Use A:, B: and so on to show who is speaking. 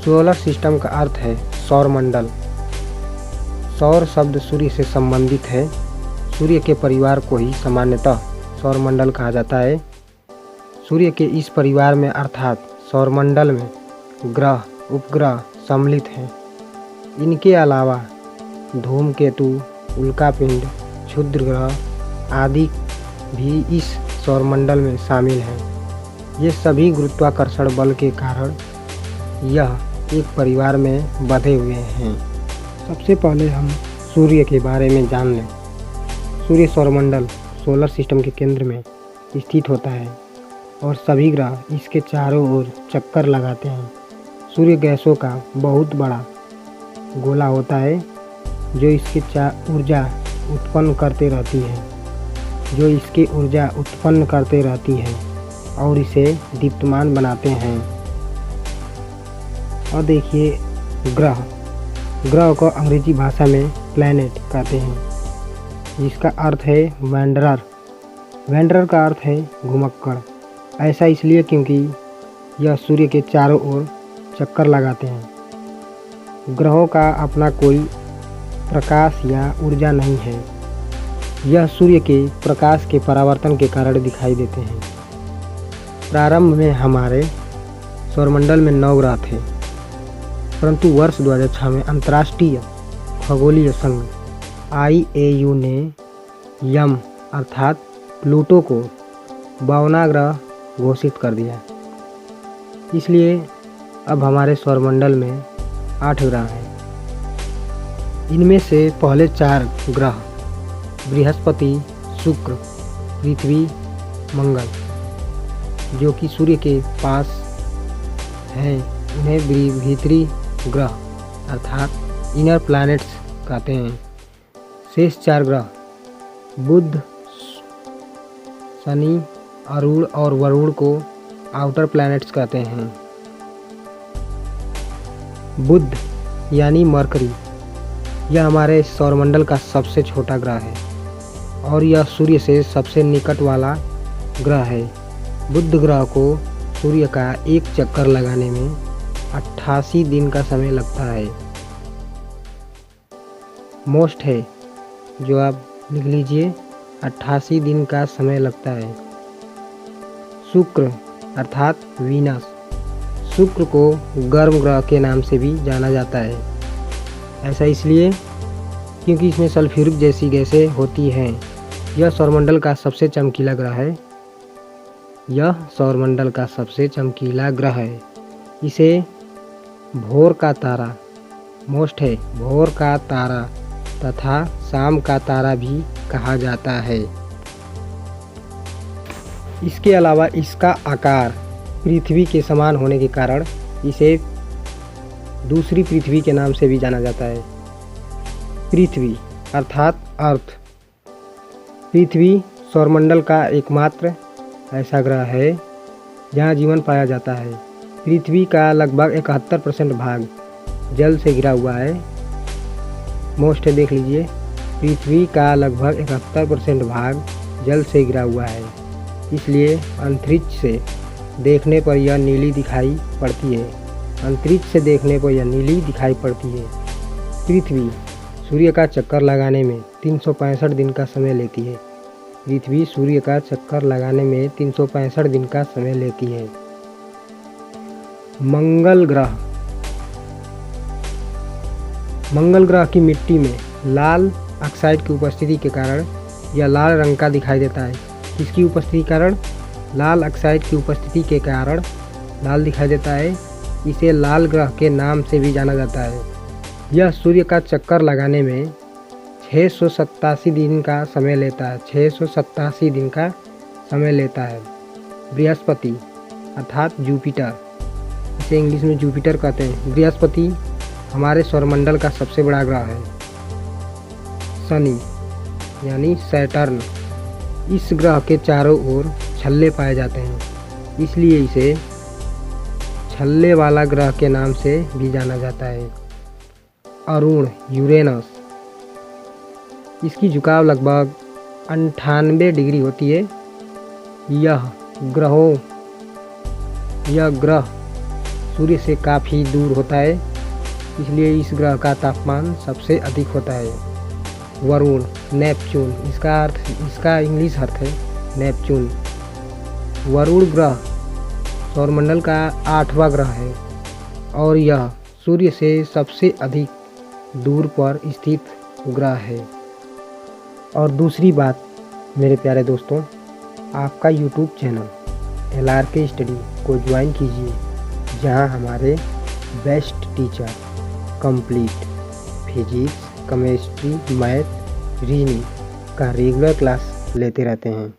A: Solar system का अर्थ है सौरमंडल। सौर शब्द सूर्य से संबंधित है। सूर्य के परिवार को ही सामान्यतः सौरमंडल कहा जाता है। सूर्य के इस परिवार में अर्थात सौरमंडल में ग्रह उपग्रह सम्मिलित हैं। इनके अलावा धूमकेतु, उल्कापिंड, क्षुद्र ग्रह आदि भी इस सौरमंडल में शामिल हैं। ये सभी गुरुत्वाकर्षण बल के कारण यह एक परिवार में बंधे हुए हैं। सबसे पहले हम सूर्य के बारे में जान लें। सूर्य सौरमंडल सोलर सिस्टम के केंद्र में स्थित होता है और सभी ग्रह इसके चारों ओर चक्कर लगाते हैं। सूर्य गैसों का बहुत बड़ा गोला होता है जो इसकी ऊर्जा उत्पन्न करते रहती है और इसे दीप्तमान बनाते हैं। और देखिए ग्रह को अंग्रेजी भाषा में प्लैनेट कहते हैं, जिसका अर्थ है वैंडरर। वैंडरर का अर्थ है घुमक्कड़। ऐसा इसलिए क्योंकि यह सूर्य के चारों ओर चक्कर लगाते हैं। ग्रहों का अपना कोई प्रकाश या ऊर्जा नहीं है। यह सूर्य के प्रकाश के परावर्तन के कारण दिखाई देते हैं। प्रारंभ में हमारे सौरमंडल में 9 ग्रह थे, परंतु वर्ष 2006 में अंतर्राष्ट्रीय खगोलीय संघ IAU ने यम अर्थात प्लूटो को 52वां ग्रह घोषित कर दिया। इसलिए अब हमारे सौरमंडल में 8 ग्रह हैं। इनमें से पहले 4 ग्रह बृहस्पति, शुक्र, पृथ्वी, मंगल, जो कि सूर्य के पास हैं, उन्हें भीतरी ग्रह अर्थात इनर प्लैनेट्स कहते हैं। शेष 4 ग्रह बुध, शनि, अरुण और वरुण को आउटर प्लैनेट्स कहते हैं। बुध यानी मरकरी, यह हमारे सौरमंडल का सबसे छोटा ग्रह है और यह सूर्य से सबसे निकट वाला ग्रह है। बुध ग्रह को सूर्य का एक चक्कर लगाने में 88 दिन का समय लगता है। मोस्ट है, जो आप लिख लीजिए, 88 दिन का समय लगता है। शुक्र अर्थात वीनस, शुक्र को गर्म ग्रह के नाम से भी जाना जाता है। ऐसा इसलिए क्योंकि इसमें सल्फ्यूरिक जैसी गैसें होती हैं। यह सौरमंडल का सबसे चमकीला ग्रह है। इसे भोर का तारा, मोस्ट है, भोर का तारा तथा शाम का तारा भी कहा जाता है। इसके अलावा इसका आकार पृथ्वी के समान होने के कारण इसे दूसरी पृथ्वी के नाम से भी जाना जाता है। पृथ्वी अर्थात अर्थ। पृथ्वी सौरमंडल का एकमात्र ऐसा ग्रह है जहाँ जीवन पाया जाता है। पृथ्वी का लगभग 71% भाग जल से घिरा हुआ है। मोस्ट देख लीजिए, पृथ्वी का लगभग 71% भाग जल से घिरा हुआ है। इसलिए अंतरिक्ष से देखने पर यह नीली दिखाई पड़ती है। पृथ्वी सूर्य का चक्कर लगाने में 365 दिन का समय लेती है। मंगल ग्रह की मिट्टी में लाल ऑक्साइड की उपस्थिति के कारण यह लाल रंग का दिखाई देता है। किसकी उपस्थिति के कारण? लाल ऑक्साइड की उपस्थिति के कारण लाल दिखाई देता है। इसे लाल ग्रह के नाम से भी जाना जाता है। यह सूर्य का चक्कर लगाने में 687 दिन का समय लेता है। बृहस्पति अर्थात जुपिटर, इसे इंग्लिश में जुपिटर कहते हैं। बृहस्पति हमारे सौरमंडल का सबसे बड़ा ग्रह है। शनि यानी सैटर्न, इस ग्रह के चारों ओर छल्ले पाए जाते हैं, इसलिए इसे छल्ले वाला ग्रह के नाम से भी जाना जाता है। अरुण यूरेनस, इसकी झुकाव लगभग 98 डिग्री होती है। यह ग्रह सूर्य से काफ़ी दूर होता है, इसलिए इस ग्रह का तापमान सबसे अधिक होता है। वरुण, नेपच्यून, इसका इंग्लिश अर्थ है नेपच्यून। वरुण ग्रह सौरमंडल का 8वां ग्रह है और यह सूर्य से सबसे अधिक दूर पर स्थित ग्रह है। और दूसरी बात मेरे प्यारे दोस्तों, आपका यूट्यूब चैनल LRK स्टडी को ज्वाइन कीजिए, जहां हमारे best teacher complete physics, chemistry, math, reasoning का रेगुलर क्लास लेते रहते हैं।